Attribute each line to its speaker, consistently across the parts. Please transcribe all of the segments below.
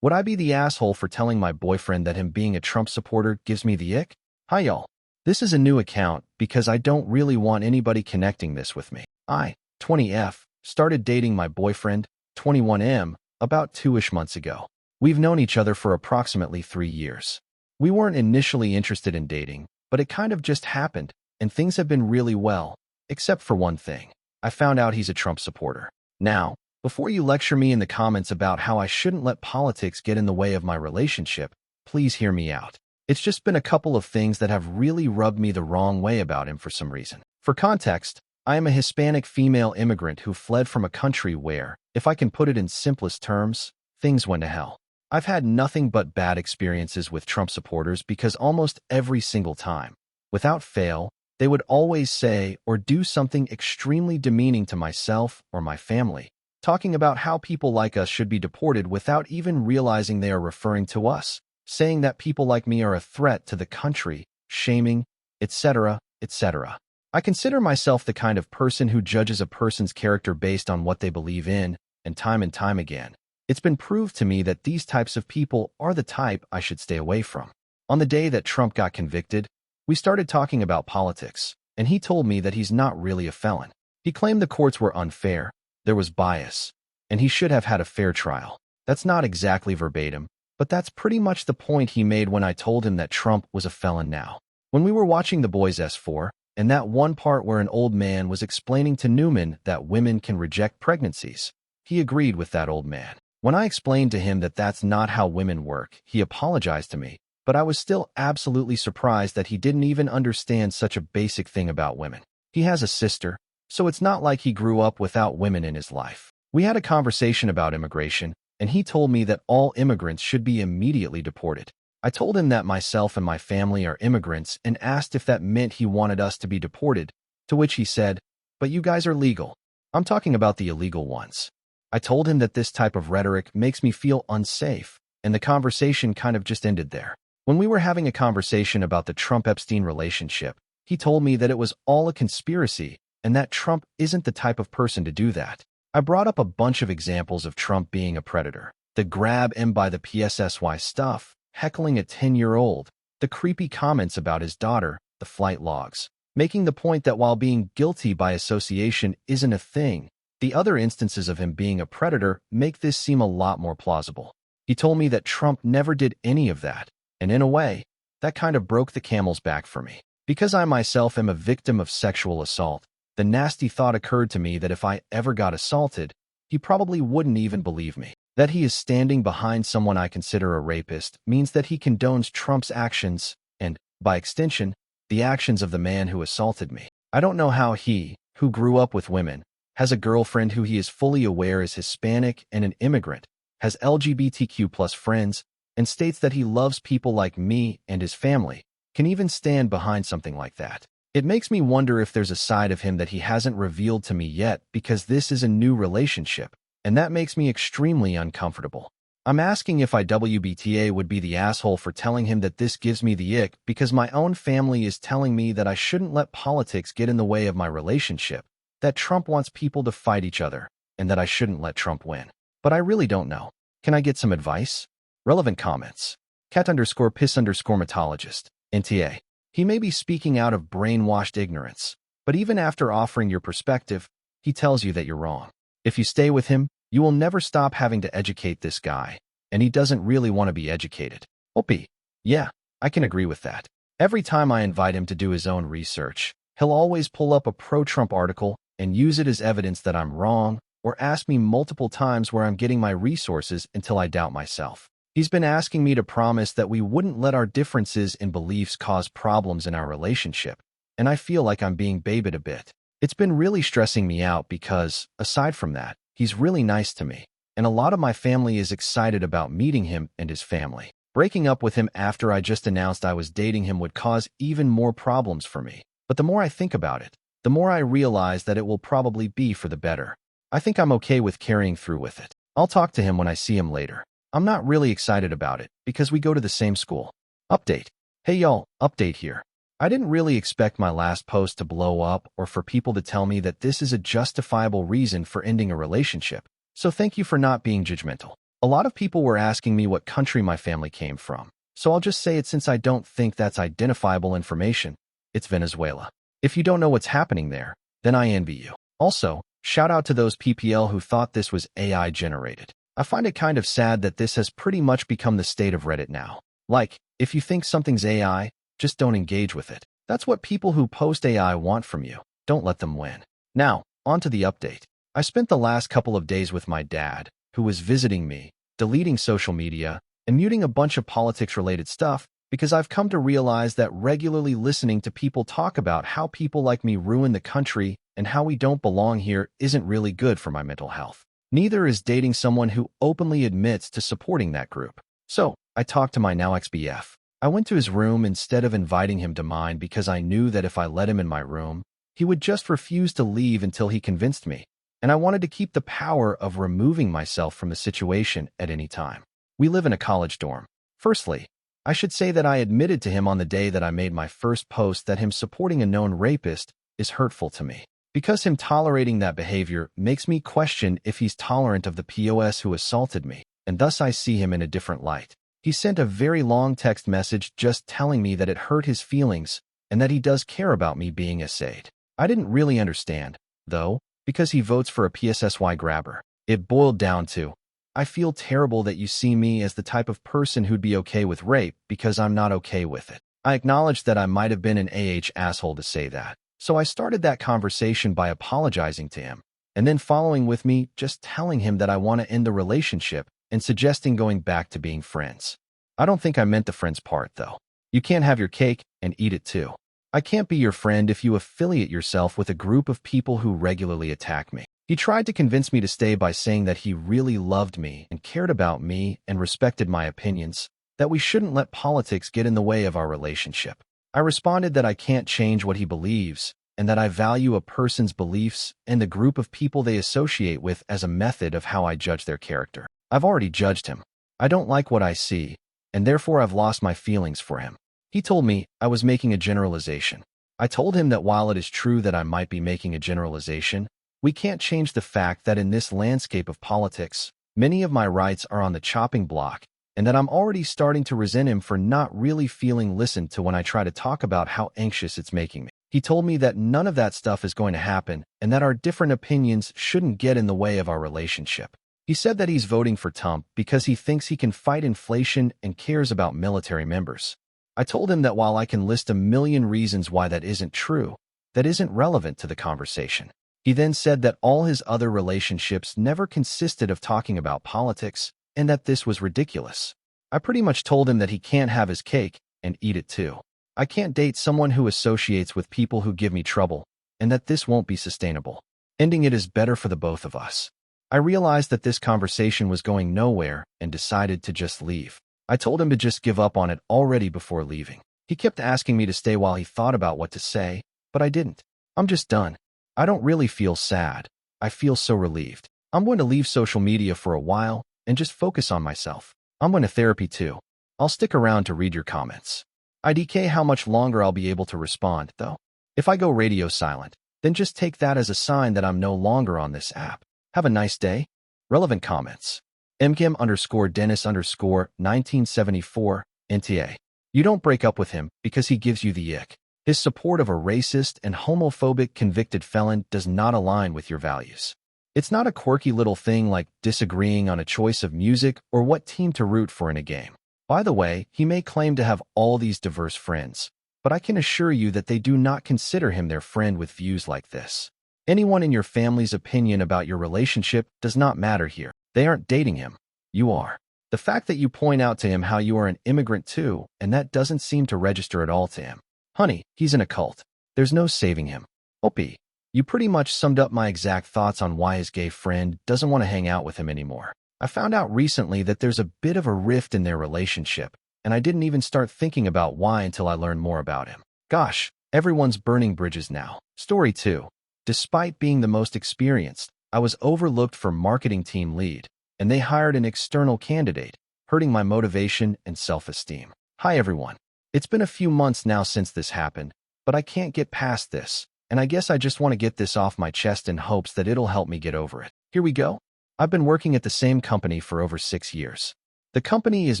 Speaker 1: Would I be the asshole for telling my boyfriend that him being a Trump supporter gives me the ick? Hi y'all. This is a new account because I don't really want anybody connecting this with me. I, 20F, started dating my boyfriend, 21M, about 2-ish months ago. We've known each other for approximately 3 years. We weren't initially interested in dating, but it kind of just happened, and things have been really well, except for one thing. I found out he's a Trump supporter. Now, before you lecture me in the comments about how I shouldn't let politics get in the way of my relationship, please hear me out. It's just been a couple of things that have really rubbed me the wrong way about him for some reason. For context, I am a Hispanic female immigrant who fled from a country where, if I can put it in simplest terms, things went to hell. I've had nothing but bad experiences with Trump supporters because almost every single time, without fail, they would always say or do something extremely demeaning to myself or my family, talking about how people like us should be deported without even realizing they are referring to us, saying that people like me are a threat to the country, shaming, etc., etc. I consider myself the kind of person who judges a person's character based on what they believe in, and time again, it's been proved to me that these types of people are the type I should stay away from. On the day that Trump got convicted, we started talking about politics, and he told me that he's not really a felon. He claimed the courts were unfair, there was bias, and he should have had a fair trial. That's not exactly verbatim, but that's pretty much the point he made when I told him that Trump was a felon now. When we were watching The Boys S4, and that one part where an old man was explaining to Newman that women can reject pregnancies, he agreed with that old man. When I explained to him that that's not how women work, he apologized to me, but I was still absolutely surprised that he didn't even understand such a basic thing about women. He has a sister, so it's not like he grew up without women in his life. We had a conversation about immigration, and he told me that all immigrants should be immediately deported. I told him that myself and my family are immigrants and asked if that meant he wanted us to be deported, to which he said, "But you guys are legal." I'm talking about the illegal ones. I told him that this type of rhetoric makes me feel unsafe, and the conversation kind of just ended there. When we were having a conversation about the Trump-Epstein relationship, he told me that it was all a conspiracy and that Trump isn't the type of person to do that. I brought up a bunch of examples of Trump being a predator, the grab him by the PSSY stuff, heckling a 10-year-old, the creepy comments about his daughter, the flight logs, making the point that while being guilty by association isn't a thing, the other instances of him being a predator make this seem a lot more plausible. He told me that Trump never did any of that, and in a way, that kind of broke the camel's back for me. Because I myself am a victim of sexual assault, the nasty thought occurred to me that if I ever got assaulted, he probably wouldn't even believe me. That he is standing behind someone I consider a rapist means that he condones Trump's actions and, by extension, the actions of the man who assaulted me. I don't know how he, who grew up with women, has a girlfriend who he is fully aware is Hispanic and an immigrant, has LGBTQ+ friends, and states that he loves people like me and his family, can even stand behind something like that. It makes me wonder if there's a side of him that he hasn't revealed to me yet because this is a new relationship, and that makes me extremely uncomfortable. I'm asking if WIBTAH would be the asshole for telling him that this gives me the ick because my own family is telling me that I shouldn't let politics get in the way of my relationship, that Trump wants people to fight each other, and that I shouldn't let Trump win. But I really don't know. Can I get some advice? Relevant comments. cat_piss_metologist. NTA. He may be speaking out of brainwashed ignorance, but even after offering your perspective, he tells you that you're wrong. If you stay with him, you will never stop having to educate this guy, and he doesn't really want to be educated. Opie. Yeah, I can agree with that. Every time I invite him to do his own research, he'll always pull up a pro-Trump article and use it as evidence that I'm wrong, or ask me multiple times where I'm getting my resources until I doubt myself. He's been asking me to promise that we wouldn't let our differences in beliefs cause problems in our relationship, and I feel like I'm being babied a bit. It's been really stressing me out because, aside from that, he's really nice to me, and a lot of my family is excited about meeting him and his family. Breaking up with him after I just announced I was dating him would cause even more problems for me. But the more I think about it, the more I realize that it will probably be for the better. I think I'm okay with carrying through with it. I'll talk to him when I see him later. I'm not really excited about it because we go to the same school. Update. Hey y'all, update here. I didn't really expect my last post to blow up or for people to tell me that this is a justifiable reason for ending a relationship, so thank you for not being judgmental. A lot of people were asking me what country my family came from, so I'll just say it since I don't think that's identifiable information. It's Venezuela. If you don't know what's happening there, then I envy you. Also, shout out to those PPL who thought this was AI generated. I find it kind of sad that this has pretty much become the state of Reddit now. Like, if you think something's AI, just don't engage with it. That's what people who post AI want from you. Don't let them win. Now, on to the update. I spent the last couple of days with my dad, who was visiting me, deleting social media, and muting a bunch of politics-related stuff because I've come to realize that regularly listening to people talk about how people like me ruin the country and how we don't belong here isn't really good for my mental health. Neither is dating someone who openly admits to supporting that group. So, I talked to my now ex-BF. I went to his room instead of inviting him to mine because I knew that if I let him in my room, he would just refuse to leave until he convinced me, and I wanted to keep the power of removing myself from the situation at any time. We live in a college dorm. Firstly, I should say that I admitted to him on the day that I made my first post that him supporting a known rapist is hurtful to me, because him tolerating that behavior makes me question if he's tolerant of the POS who assaulted me, and thus I see him in a different light. He sent a very long text message just telling me that it hurt his feelings and that he does care about me being essayed. I didn't really understand, though, because he votes for a PSSY grabber. It boiled down to, I feel terrible that you see me as the type of person who'd be okay with rape because I'm not okay with it. I acknowledged that I might have been an asshole to say that, so I started that conversation by apologizing to him, and then following with me just telling him that I want to end the relationship and suggesting going back to being friends. I don't think I meant the friends part, though. You can't have your cake and eat it too. I can't be your friend if you affiliate yourself with a group of people who regularly attack me. He tried to convince me to stay by saying that he really loved me and cared about me and respected my opinions, that we shouldn't let politics get in the way of our relationship. I responded that I can't change what he believes and that I value a person's beliefs and the group of people they associate with as a method of how I judge their character. I've already judged him. I don't like what I see, and therefore I've lost my feelings for him. He told me I was making a generalization. I told him that while it is true that I might be making a generalization, we can't change the fact that in this landscape of politics, many of my rights are on the chopping block, and that I'm already starting to resent him for not really feeling listened to when I try to talk about how anxious it's making me. He told me that none of that stuff is going to happen and that our different opinions shouldn't get in the way of our relationship. He said that he's voting for Trump because he thinks he can fight inflation and cares about military members. I told him that while I can list a million reasons why that isn't true, that isn't relevant to the conversation. He then said that all his other relationships never consisted of talking about politics and that this was ridiculous. I pretty much told him that he can't have his cake and eat it too. I can't date someone who associates with people who give me trouble and that this won't be sustainable. Ending it is better for the both of us. I realized that this conversation was going nowhere and decided to just leave. I told him to just give up on it already before leaving. He kept asking me to stay while he thought about what to say, but I didn't. I'm just done. I don't really feel sad. I feel so relieved. I'm going to leave social media for a while and just focus on myself. I'm going to therapy too. I'll stick around to read your comments. IDK how much longer I'll be able to respond, though. If I go radio silent, then just take that as a sign that I'm no longer on this app. Have a nice day. Relevant comments. MKM_Dennis_1974, NTA. You don't break up with him because he gives you the ick. His support of a racist and homophobic convicted felon does not align with your values. It's not a quirky little thing like disagreeing on a choice of music or what team to root for in a game. By the way, he may claim to have all these diverse friends, but I can assure you that they do not consider him their friend with views like this. Anyone in your family's opinion about your relationship does not matter here. They aren't dating him. You are. The fact that you point out to him how you are an immigrant too, and that doesn't seem to register at all to him. Honey, he's in a cult. There's no saving him. Opie, you pretty much summed up my exact thoughts on why his gay friend doesn't want to hang out with him anymore. I found out recently that there's a bit of a rift in their relationship, and I didn't even start thinking about why until I learned more about him. Gosh, everyone's burning bridges now. Story 2. Despite being the most experienced, I was overlooked for marketing team lead, and they hired an external candidate, hurting my motivation and self-esteem. Hi everyone. It's been a few months now since this happened, but I can't get past this, and I guess I just want to get this off my chest in hopes that it'll help me get over it. Here we go. I've been working at the same company for over 6 years. The company is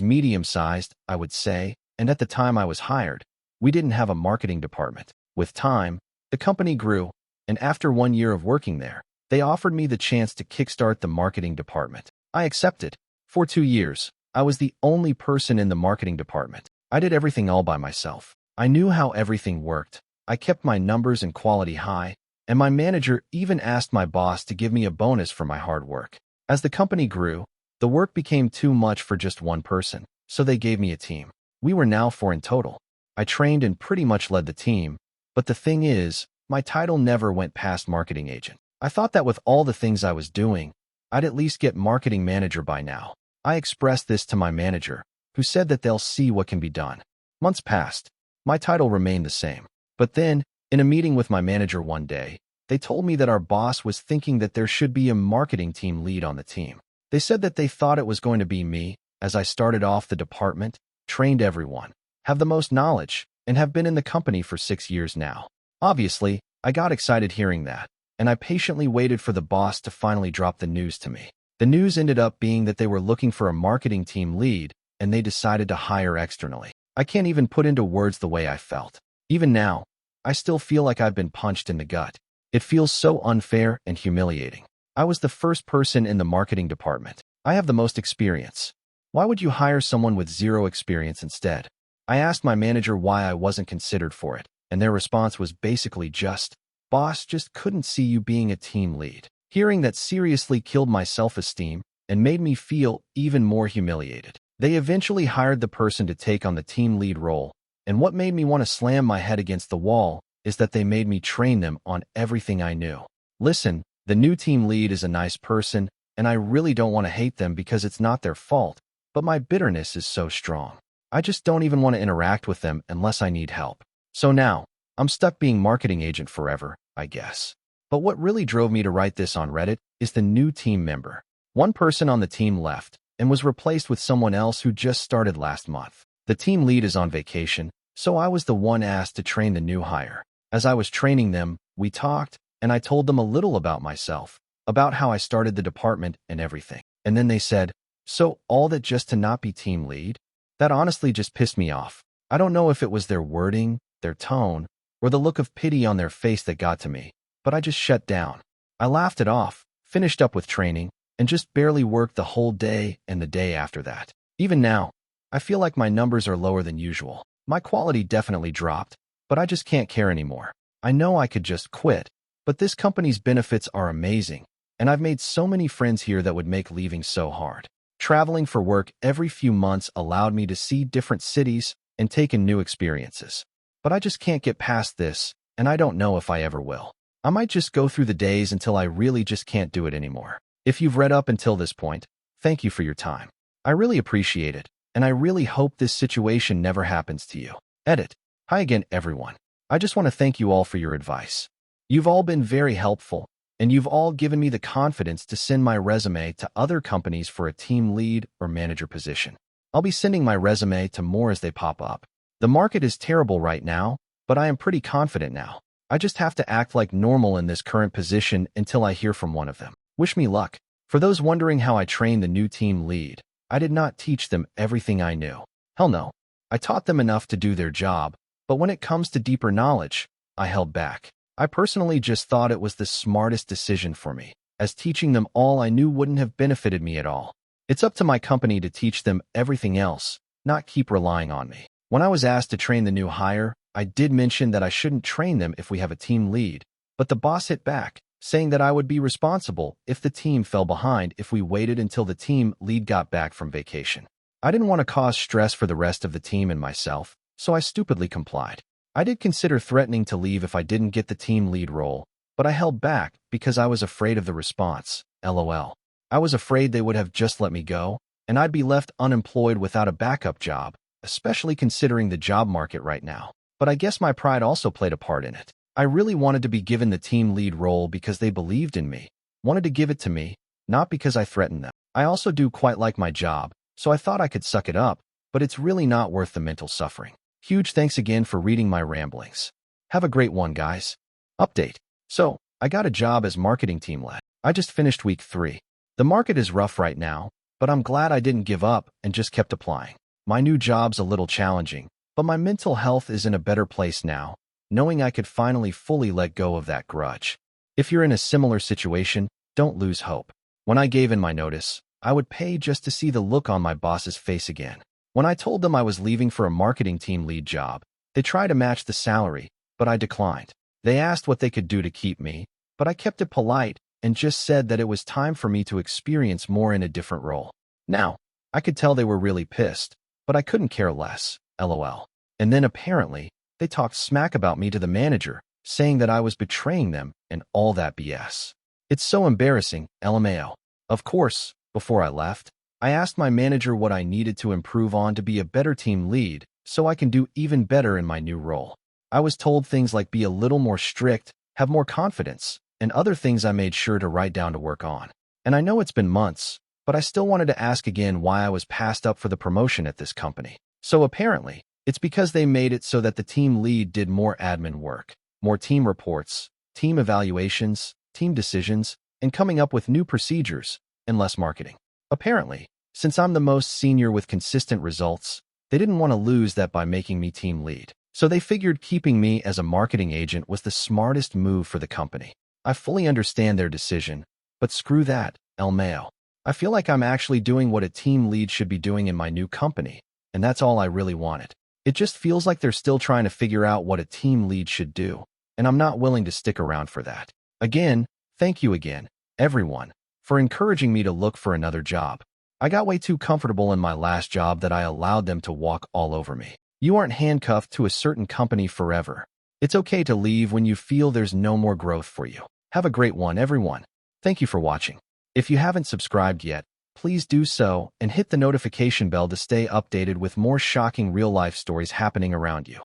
Speaker 1: medium-sized, I would say, and at the time I was hired, we didn't have a marketing department. With time, the company grew, and after 1 year of working there, they offered me the chance to kickstart the marketing department. I accepted. For 2 years, I was the only person in the marketing department. I did everything all by myself. I knew how everything worked. I kept my numbers and quality high, and my manager even asked my boss to give me a bonus for my hard work. As the company grew, the work became too much for just one person, so they gave me a team. We were now 4 in total. I trained and pretty much led the team, but the thing is, my title never went past marketing agent. I thought that with all the things I was doing, I'd at least get marketing manager by now. I expressed this to my manager, who said that they'll see what can be done. Months passed. My title remained the same. But then, in a meeting with my manager one day, they told me that our boss was thinking that there should be a marketing team lead on the team. They said that they thought it was going to be me, as I started off the department, trained everyone, have the most knowledge, and have been in the company for 6 years now. Obviously, I got excited hearing that, and I patiently waited for the boss to finally drop the news to me. The news ended up being that they were looking for a marketing team lead, and they decided to hire externally. I can't even put into words the way I felt. Even now, I still feel like I've been punched in the gut. It feels so unfair and humiliating. I was the first person in the marketing department. I have the most experience. Why would you hire someone with 0 experience instead? I asked my manager why I wasn't considered for it, and their response was basically just, "Boss just couldn't see you being a team lead." Hearing that seriously killed my self-esteem and made me feel even more humiliated. They eventually hired the person to take on the team lead role, and what made me want to slam my head against the wall is that they made me train them on everything I knew. Listen, the new team lead is a nice person, and I really don't want to hate them because it's not their fault, but my bitterness is so strong. I just don't even want to interact with them unless I need help. So now, I'm stuck being marketing agent forever, I guess. But what really drove me to write this on Reddit is the new team member. One person on the team left and was replaced with someone else who just started last month. The team lead is on vacation, so I was the one asked to train the new hire. As I was training them, we talked, and I told them a little about myself, about how I started the department and everything. And then they said, "So all that just to not be team lead?" That honestly just pissed me off. I don't know if it was their wording, their tone, or the look of pity on their face that got to me, but I just shut down. I laughed it off, finished up with training, and just barely worked the whole day and the day after that. Even now, I feel like my numbers are lower than usual. My quality definitely dropped, but I just can't care anymore. I know I could just quit, but this company's benefits are amazing, and I've made so many friends here that would make leaving so hard. Traveling for work every few months allowed me to see different cities and take in new experiences. But I just can't get past this, and I don't know if I ever will. I might just go through the days until I really just can't do it anymore. If you've read up until this point, thank you for your time. I really appreciate it, and I really hope this situation never happens to you. Edit. Hi again, everyone. I just want to thank you all for your advice. You've all been very helpful, and you've all given me the confidence to send my resume to other companies for a team lead or manager position. I'll be sending my resume to more as they pop up. The market is terrible right now, but I am pretty confident now. I just have to act like normal in this current position until I hear from one of them. Wish me luck. For those wondering how I trained the new team lead, I did not teach them everything I knew. Hell no. I taught them enough to do their job, but when it comes to deeper knowledge, I held back. I personally just thought it was the smartest decision for me, as teaching them all I knew wouldn't have benefited me at all. It's up to my company to teach them everything else, not keep relying on me. When I was asked to train the new hire, I did mention that I shouldn't train them if we have a team lead, but the boss hit back, saying that I would be responsible if the team fell behind if we waited until the team lead got back from vacation. I didn't want to cause stress for the rest of the team and myself, so I stupidly complied. I did consider threatening to leave if I didn't get the team lead role, but I held back because I was afraid of the response. LOL. I was afraid they would have just let me go, and I'd be left unemployed without a backup job, especially considering the job market right now. But I guess my pride also played a part in it. I really wanted to be given the team lead role because they believed in me, wanted to give it to me, not because I threatened them. I also do quite like my job, so I thought I could suck it up, but it's really not worth the mental suffering. Huge thanks again for reading my ramblings. Have a great one, guys. Update. So, I got a job as marketing team lead. I just finished week 3. The market is rough right now, but I'm glad I didn't give up and just kept applying. My new job's a little challenging, but my mental health is in a better place now, knowing I could finally fully let go of that grudge. If you're in a similar situation, don't lose hope. When I gave in my notice, I would pay just to see the look on my boss's face again. When I told them I was leaving for a marketing team lead job, they tried to match the salary, but I declined. They asked what they could do to keep me, but I kept it polite and just said that it was time for me to experience more in a different role. Now, I could tell they were really pissed, but I couldn't care less, lol. And then apparently, they talked smack about me to the manager, saying that I was betraying them and all that BS. It's so embarrassing, LMAO. Of course, before I left, I asked my manager what I needed to improve on to be a better team lead so I can do even better in my new role. I was told things like be a little more strict, have more confidence, and other things I made sure to write down to work on. And I know it's been months, but I still wanted to ask again why I was passed up for the promotion at this company. So apparently, it's because they made it so that the team lead did more admin work, more team reports, team evaluations, team decisions, and coming up with new procedures, and less marketing. Apparently, since I'm the most senior with consistent results, they didn't want to lose that by making me team lead. So they figured keeping me as a marketing agent was the smartest move for the company. I fully understand their decision, but screw that, LMAO. I feel like I'm actually doing what a team lead should be doing in my new company, and that's all I really wanted. It just feels like they're still trying to figure out what a team lead should do, and I'm not willing to stick around for that. Again, thank you again, everyone, for encouraging me to look for another job. I got way too comfortable in my last job that I allowed them to walk all over me. You aren't handcuffed to a certain company forever. It's okay to leave when you feel there's no more growth for you. Have a great one, everyone. Thank you for watching. If you haven't subscribed yet, please do so and hit the notification bell to stay updated with more shocking real-life stories happening around you.